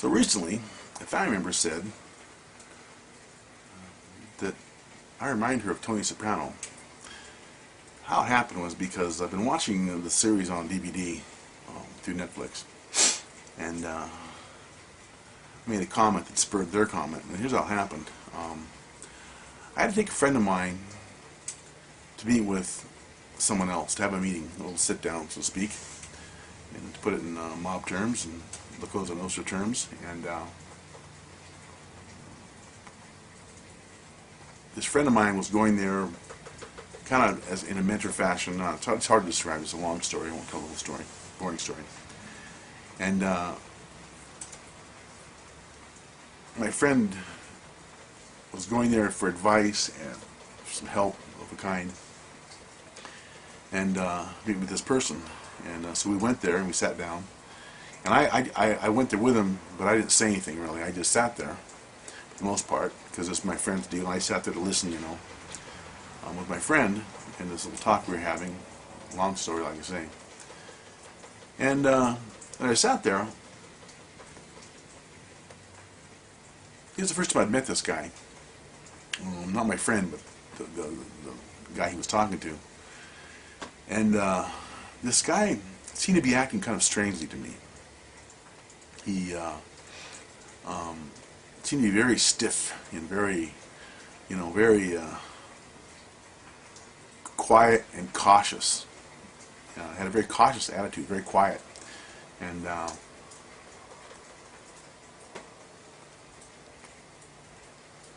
So recently, a family member said that I remind her of Tony Soprano. How it happened was because I've been watching the series on DVD through Netflix, and I made a comment that spurred their comment. And here's how it happened. I had to take a friend of mine to meet with someone else, to have a meeting, a little sit down, so to speak, and to put it in mob terms and the Cosa Nostra terms. And this friend of mine was going there kind of as in a mentor fashion. It's hard to describe. It's a long story. I won't tell the whole story. Boring story. And my friend was going there for advice and for some help of a kind, and meet with this person. And so we went there and we sat down. And I went there with him, but I didn't say anything really. I just sat there for the most part, because it's my friend's deal. I sat there to listen, with my friend, and this little talk we were having. Long story, like I say. And I sat there. It was the first time I'd met this guy. Not my friend, but the guy he was talking to. And this guy seemed to be acting kind of strangely to me. He seemed to be very stiff and very, very quiet and cautious. Had a very cautious attitude, very quiet. And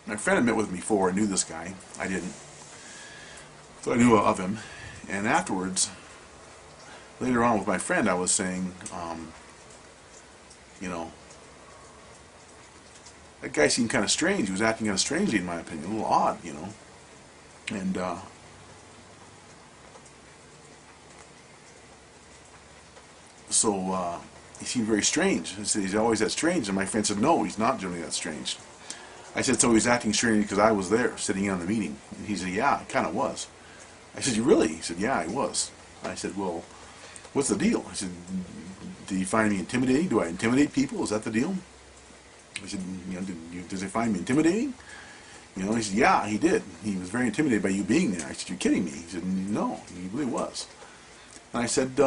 my friend had met with him before. I knew this guy. I didn't. So I knew of him. And afterwards, later on with my friend, I was saying, that guy seemed kind of strange. He was acting kind of strangely, in my opinion, a little odd, And so he seemed very strange. I said, he's always that strange. And my friend said, no, he's not generally that strange. I said, so he's acting strange because I was there, sitting in on the meeting. And he said, yeah, it kind of was. I said, you really? He said, yeah, I was. I said, well, what's the deal? I said, do you find me intimidating? Do I intimidate people? Is that the deal? I said, does he find me intimidating? He said, yeah, he did. He was very intimidated by you being there. I said, you're kidding me. He said, no, he really was. And I said,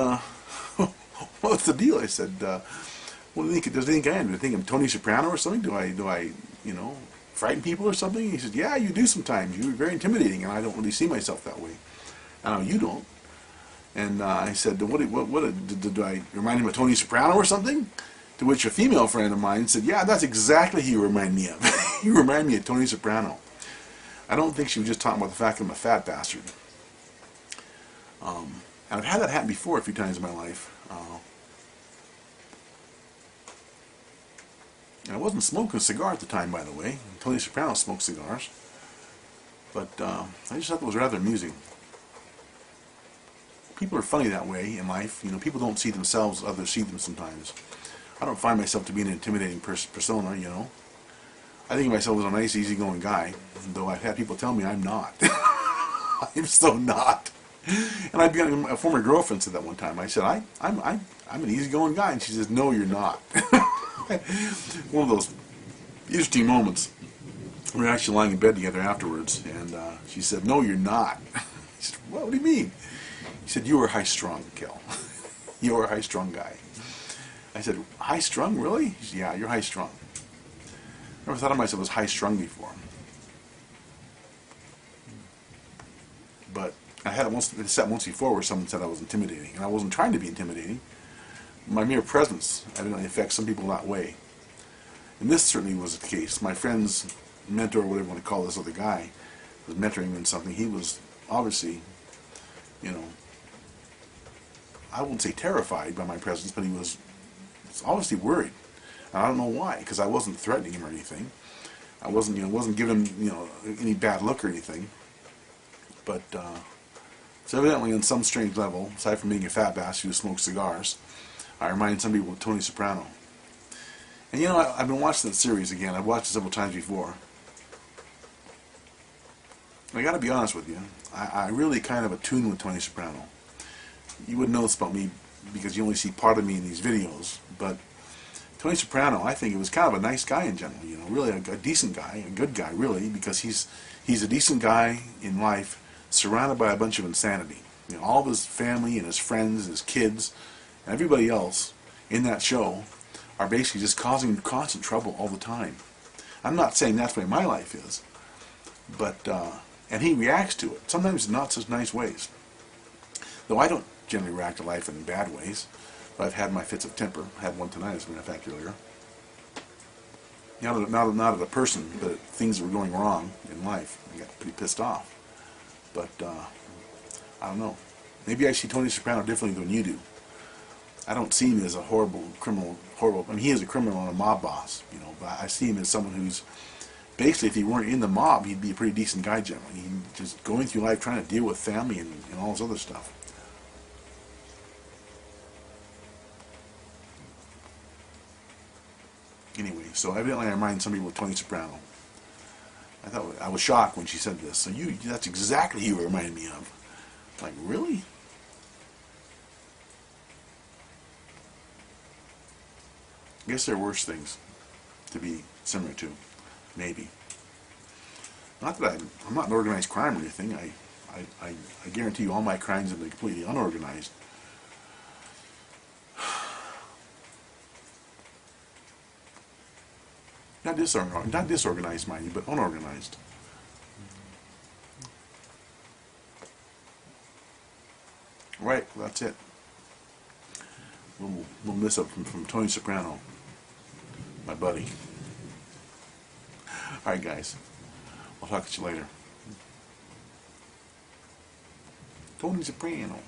what's the deal? I said, what do you think? Does he think I am? Do you think I'm Tony Soprano or something? Do I, frighten people or something? He said, yeah, you do sometimes. You're very intimidating, and I don't really see myself that way. I know you don't. And I said, do I remind him of Tony Soprano or something? To which a female friend of mine said, yeah, that's exactly who you remind me of. You remind me of Tony Soprano. I don't think she was just talking about the fact that I'm a fat bastard. And I've had that happen before a few times in my life. And I wasn't smoking a cigar at the time, by the way. Tony Soprano smoked cigars. But I just thought it was rather amusing. People are funny that way in life. People don't see themselves, others see them sometimes. I don't find myself to be an intimidating persona, I think of myself as a nice, easygoing guy, though I've had people tell me I'm not. I'm so not. And I've got a former girlfriend said that one time. I said, I'm an easygoing guy, and she says, no, you're not. One of those interesting moments. We were actually lying in bed together afterwards, and she said, no, you're not. I said, what do you mean? He said, you are high-strung, Kel. You are a high-strung guy. I said, high-strung, really? He said, yeah, you're high-strung. Never thought of myself as high-strung before. But I had it sat once before where someone said I was intimidating, and I wasn't trying to be intimidating. My mere presence evidently affects some people that way. And this certainly was the case. My friend's mentor, whatever you want to call this other guy, was mentoring me in something. He was obviously, I wouldn't say terrified by my presence, but he was obviously worried. And I don't know why, because I wasn't threatening him or anything. I wasn't giving him, any bad look or anything. But so evidently, on some strange level, aside from being a fat bastard who smokes cigars, I remind some people of Tony Soprano. And I've been watching that series again. I've watched it several times before. I got to be honest with you. I really kind of attune with Tony Soprano. You wouldn't know this about me because you only see part of me in these videos, but Tony Soprano, I think, it was kind of a nice guy in general. You know, really a decent guy, a good guy, really, because he's a decent guy in life, surrounded by a bunch of insanity. You know, all of his family and his friends, and his kids, and everybody else in that show are basically just causing constant trouble all the time. I'm not saying that's the way my life is, but and he reacts to it. Sometimes in not such nice ways. Though I don't generally react to life in bad ways. But I've had my fits of temper. I had one tonight, as a matter of fact, earlier. Not at a person, but at things that were going wrong in life. I got pretty pissed off. But I don't know. Maybe I see Tony Soprano differently than you do. I don't see him as a horrible criminal. I mean, he is a criminal and a mob boss, you know. But I see him as someone who's basically, if he weren't in the mob, he'd be a pretty decent guy generally. He's just going through life trying to deal with family and all this other stuff. Anyway, so evidently I remind some people of Tony Soprano. I was shocked when she said this. So that's exactly who you reminded me of. Like, really? I guess there are worse things to be similar to. Maybe. Not that I'm not an organized crime or anything. I guarantee you all my crimes have been completely unorganized. Not disorganized, mind you, but unorganized. Right, well, that's it. We'll miss up from Tony Soprano, my buddy. Alright, guys. I'll talk to you later. Tony Soprano.